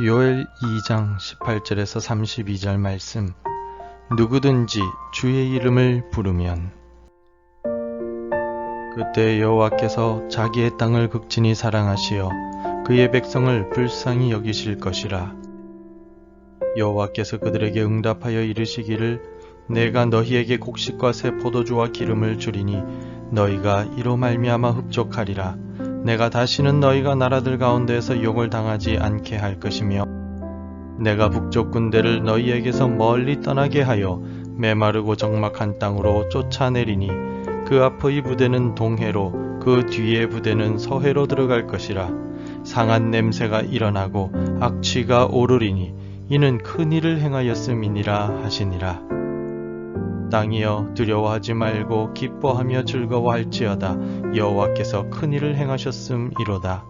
요엘 2장 18절에서 32절 말씀. 누구든지 주의 이름을 부르면 그때 여호와께서 자기의 땅을 극진히 사랑하시어 그의 백성을 불쌍히 여기실 것이라. 여호와께서 그들에게 응답하여 이르시기를 내가 너희에게 곡식과 새 포도주와 기름을 주리니 너희가 이로 말미암아 흡족하리라. 내가 다시는 너희가 나라들 가운데에서 욕을 당하지 않게 할 것이며 내가 북쪽 군대를 너희에게서 멀리 떠나게 하여 메마르고 적막한 땅으로 쫓아내리니 그 앞의 부대는 동해로 그 뒤의 부대는 서해로 들어갈 것이라. 상한 냄새가 일어나고 악취가 오르리니 이는 큰 일을 행하였음이니라 하시니라. 땅이여 두려워하지 말고 기뻐하며 즐거워할지어다. 여호와께서 큰 일을 행하셨음이로다.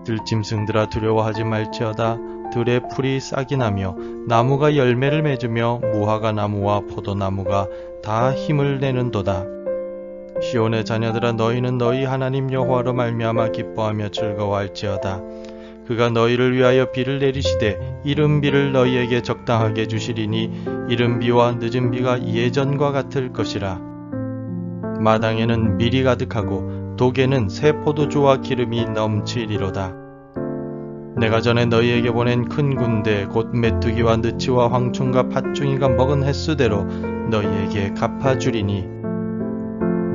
들짐승들아 두려워하지 말지어다. 들의 풀이 싹이 나며 나무가 열매를 맺으며 무화과 나무와 포도나무가 다 힘을 내는도다. 시온의 자녀들아 너희는 너희 하나님 여호와로 말미암아 기뻐하며 즐거워할지어다. 그가 너희를 위하여 비를 내리시되 이른 비를 너희에게 적당하게 주시리니 이른 비와 늦은 비가 예전과 같을 것이라. 마당에는 밀이 가득하고 독에는 새 포도주와 기름이 넘치리로다. 내가 전에 너희에게 보낸 큰 군대 곧 메뚜기와 느치와 황충과 팥중이가 먹은 횟수대로 너희에게 갚아주리니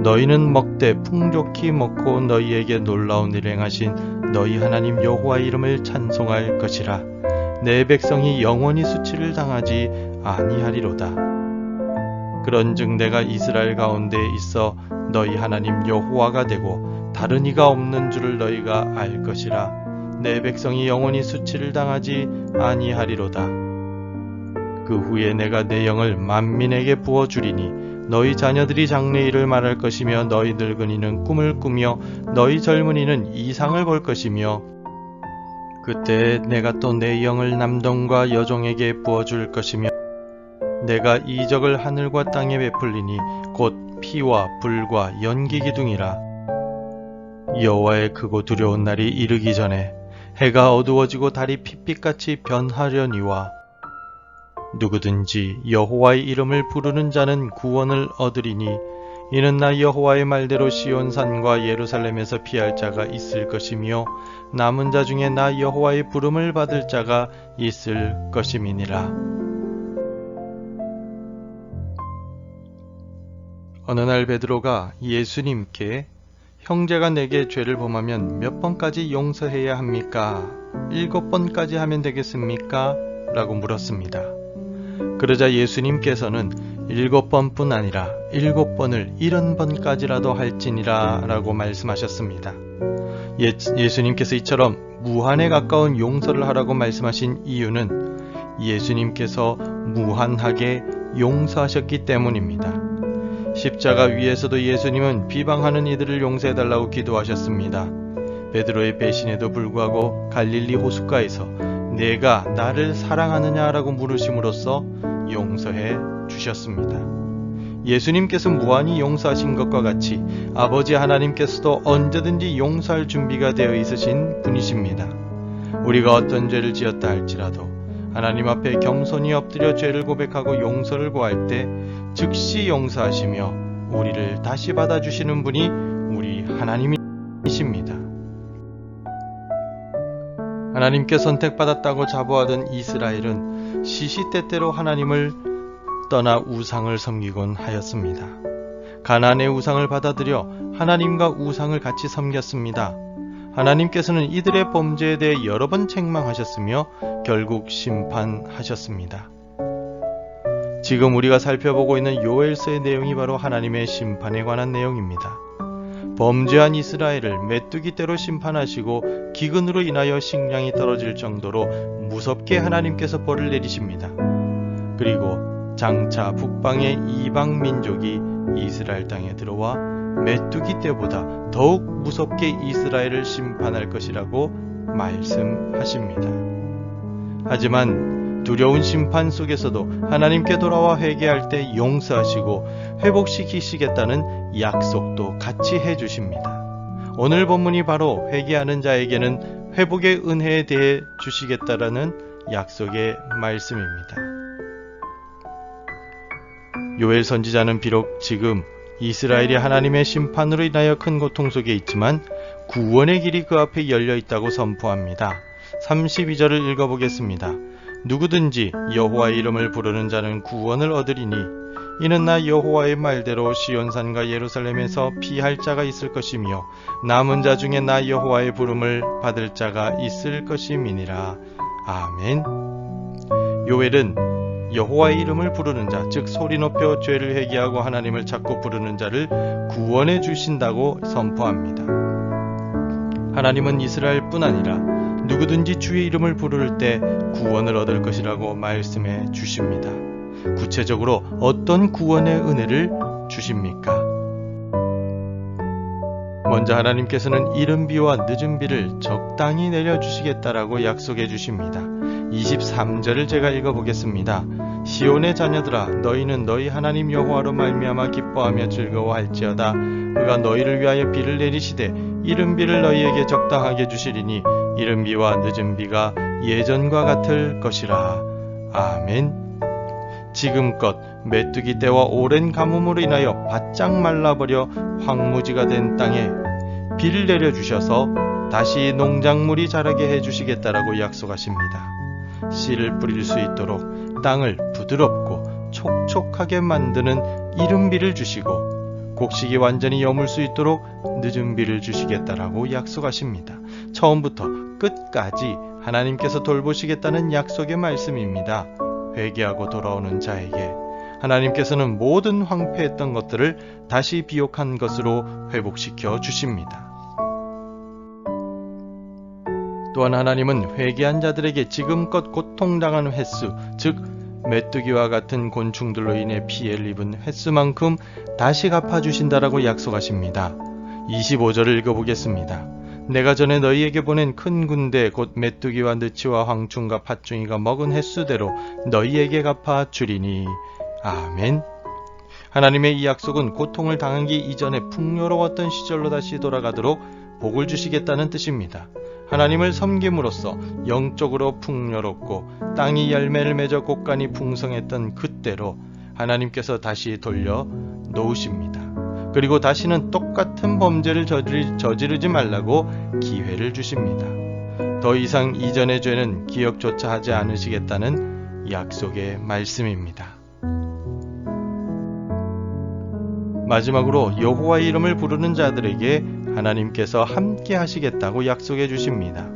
너희는 먹되 풍족히 먹고 너희에게 놀라운 일을 행하신 너희 하나님 여호와의 이름을 찬송할 것이라. 내 백성이 영원히 수치를 당하지 아니하리로다. 그런즉 내가 이스라엘 가운데 있어 너희 하나님 여호와가 되고 다른 이가 없는 줄을 너희가 알 것이라. 내 백성이 영원히 수치를 당하지 아니하리로다. 그 후에 내가 내 영을 만민에게 부어주리니 너희 자녀들이 장래일을 말할 것이며 너희 늙은이는 꿈을 꾸며 너희 젊은이는 이상을 볼 것이며 그때 내가 또 내 영을 남동과 여종에게 부어줄 것이며 내가 이적을 하늘과 땅에 베풀리니 곧 피와 불과 연기 기둥이라. 여호와의 크고 두려운 날이 이르기 전에 해가 어두워지고 달이 핏빛같이 변하려니와 누구든지 여호와의 이름을 부르는 자는 구원을 얻으리니 이는 나 여호와의 말대로 시온산과 예루살렘에서 피할 자가 있을 것이며 남은 자 중에 나 여호와의 부름을 받을 자가 있을 것임이니라. 어느 날 베드로가 예수님께 형제가 내게 죄를 범하면 몇 번까지 용서해야 합니까? 7번까지 하면 되겠습니까? 라고 물었습니다. 그러자 예수님께서는 7번뿐 아니라 7번을 70번까지라도 할지니라 라고 말씀하셨습니다. 예수님께서 이처럼 무한에 가까운 용서를 하라고 말씀하신 이유는 예수님께서 무한하게 용서하셨기 때문입니다. 십자가 위에서도 예수님은 비방하는 이들을 용서해달라고 기도하셨습니다. 베드로의 배신에도 불구하고 갈릴리 호숫가에서 내가 나를 사랑하느냐라고 물으심으로써 용서해 주셨습니다. 예수님께서 무한히 용서하신 것과 같이 아버지 하나님께서도 언제든지 용서할 준비가 되어 있으신 분이십니다. 우리가 어떤 죄를 지었다 할지라도 하나님 앞에 겸손히 엎드려 죄를 고백하고 용서를 구할 때 즉시 용서하시며 우리를 다시 받아주시는 분이 우리 하나님이십니다. 하나님께 선택받았다고 자부하던 이스라엘은 시시때때로 하나님을 떠나 우상을 섬기곤 하였습니다. 가나안의 우상을 받아들여 하나님과 우상을 같이 섬겼습니다. 하나님께서는 이들의 범죄에 대해 여러 번 책망하셨으며 결국 심판하셨습니다. 지금 우리가 살펴보고 있는 요엘서의 내용이 바로 하나님의 심판에 관한 내용입니다. 범죄한 이스라엘을 메뚜기떼로 심판하시고 기근으로 인하여 식량이 떨어질 정도로 무섭게 하나님께서 벌을 내리십니다. 그리고 장차 북방의 이방 민족이 이스라엘 땅에 들어와 메뚜기떼보다 더욱 무섭게 이스라엘을 심판할 것이라고 말씀하십니다. 하지만 두려운 심판 속에서도 하나님께 돌아와 회개할 때 용서하시고 회복시키시겠다는 약속도 같이 해주십니다. 오늘 본문이 바로 회개하는 자에게는 회복의 은혜에 대해 주시겠다라는 약속의 말씀입니다. 요엘 선지자는 비록 지금 이스라엘이 하나님의 심판으로 인하여 큰 고통 속에 있지만 구원의 길이 그 앞에 열려 있다고 선포합니다. 32절을 읽어보겠습니다. 누구든지 여호와의 이름을 부르는 자는 구원을 얻으리니 이는 나 여호와의 말대로 시온산과 예루살렘에서 피할 자가 있을 것이며 남은 자 중에 나 여호와의 부름을 받을 자가 있을 것임이니라. 아멘. 요엘은 여호와의 이름을 부르는 자, 즉 소리 높여 죄를 회개하고 하나님을 찾고 부르는 자를 구원해 주신다고 선포합니다. 하나님은 이스라엘뿐 아니라 누구든지 주의 이름을 부를 때 구원을 얻을 것이라고 말씀해 주십니다. 구체적으로 어떤 구원의 은혜를 주십니까? 먼저 하나님께서는 이른 비와 늦은 비를 적당히 내려주시겠다라고 약속해 주십니다. 23절을 제가 읽어보겠습니다. 시온의 자녀들아, 너희는 너희 하나님 여호와로 말미암아 기뻐하며 즐거워할지어다. 그가 너희를 위하여 비를 내리시되 이른 비를 너희에게 적당하게 주시리니 이른 비와 늦은 비가 예전과 같을 것이라. 아멘. 지금껏 메뚜기 떼와 오랜 가뭄으로 인하여 바짝 말라버려 황무지가 된 땅에 비를 내려주셔서 다시 농작물이 자라게 해주시겠다라고 약속하십니다. 씨를 뿌릴 수 있도록 땅을 부드럽고 촉촉하게 만드는 이른 비를 주시고 곡식이 완전히 여물 수 있도록 늦은 비를 주시겠다라고 약속하십니다. 처음부터 끝까지 하나님께서 돌보시겠다는 약속의 말씀입니다. 회개하고 돌아오는 자에게 하나님께서는 모든 황폐했던 것들을 다시 비옥한 것으로 회복시켜 주십니다. 또한 하나님은 회개한 자들에게 지금껏 고통당한 횟수, 즉 메뚜기와 같은 곤충들로 인해 피해를 입은 횟수만큼 다시 갚아주신다라고 약속하십니다. 25절을 읽어보겠습니다. 내가 전에 너희에게 보낸 큰 군대 곧 메뚜기와 느치와 황충과 팥중이가 먹은 횟수대로 너희에게 갚아주리니. 아멘. 하나님의 이 약속은 고통을 당하기 이전에 풍요로웠던 시절로 다시 돌아가도록 복을 주시겠다는 뜻입니다. 하나님을 섬김으로써 영적으로 풍요롭고 땅이 열매를 맺어 곡간이 풍성했던 그때로 하나님께서 다시 돌려 놓으십니다. 그리고 다시는 똑같은 범죄를 저지르지 말라고 기회를 주십니다. 더 이상 이전의 죄는 기억조차 하지 않으시겠다는 약속의 말씀입니다. 마지막으로 여호와의 이름을 부르는 자들에게 하나님께서 함께 하시겠다고 약속해 주십니다.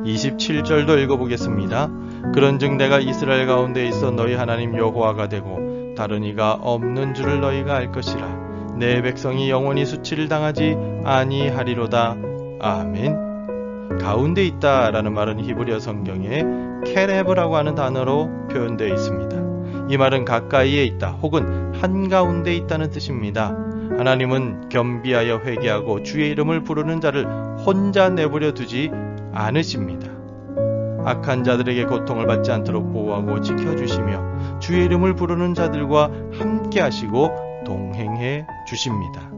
27절도 읽어보겠습니다. 그런즉 내가 이스라엘 가운데 있어 너희 하나님 여호와가 되고 다른 이가 없는 줄을 너희가 알 것이라. 내 백성이 영원히 수치를 당하지 아니하리로다. 아멘. 가운데 있다 라는 말은 히브리어 성경에 케레브라고 하는 단어로 표현되어 있습니다. 이 말은 가까이에 있다 혹은 한가운데 있다는 뜻입니다. 하나님은 겸비하여 회개하고 주의 이름을 부르는 자를 혼자 내버려 두지 않으십니다. 악한 자들에게 고통을 받지 않도록 보호하고 지켜주시며 주의 이름을 부르는 자들과 함께 하시고 동행해 주십니다.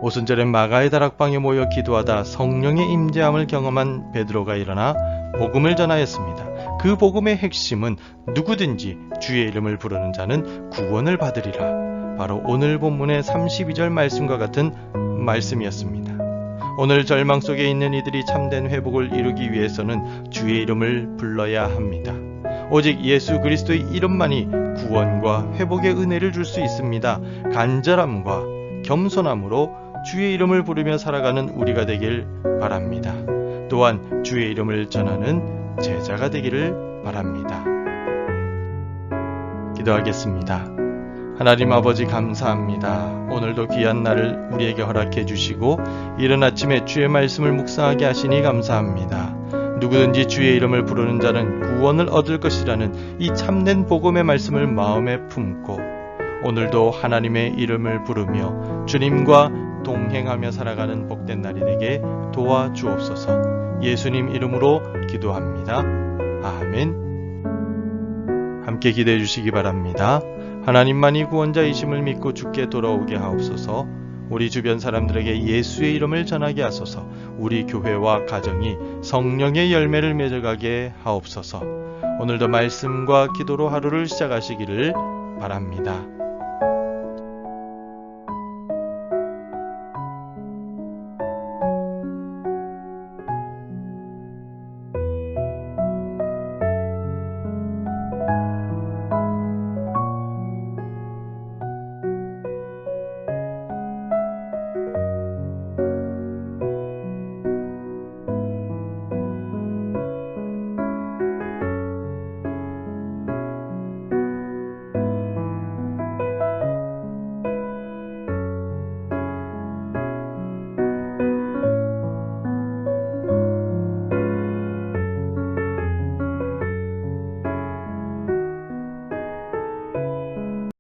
오순절엔 마가의 다락방에 모여 기도하다 성령의 임재함을 경험한 베드로가 일어나 복음을 전하였습니다. 그 복음의 핵심은 누구든지 주의 이름을 부르는 자는 구원을 받으리라. 바로 오늘 본문의 32절 말씀과 같은 말씀이었습니다. 오늘 절망 속에 있는 이들이 참된 회복을 이루기 위해서는 주의 이름을 불러야 합니다. 오직 예수 그리스도의 이름만이 구원과 회복의 은혜를 줄 수 있습니다. 간절함과 겸손함으로 주의 이름을 부르며 살아가는 우리가 되길 바랍니다. 또한 주의 이름을 전하는 제자가 되기를 바랍니다. 기도하겠습니다. 하나님 아버지 감사합니다. 오늘도 귀한 날을 우리에게 허락해 주시고 이른 아침에 주의 말씀을 묵상하게 하시니 감사합니다. 누구든지 주의 이름을 부르는 자는 구원을 얻을 것이라는 이 참된 복음의 말씀을 마음에 품고 오늘도 하나님의 이름을 부르며 주님과 동행하며 살아가는 복된 날이 되게 도와주옵소서. 예수님 이름으로 기도합니다. 아멘. 함께 기도해 주시기 바랍니다. 하나님만이 구원자이심을 믿고 주께 돌아오게 하옵소서. 우리 주변 사람들에게 예수의 이름을 전하게 하소서. 우리 교회와 가정이 성령의 열매를 맺어가게 하옵소서. 오늘도 말씀과 기도로 하루를 시작하시기를 바랍니다.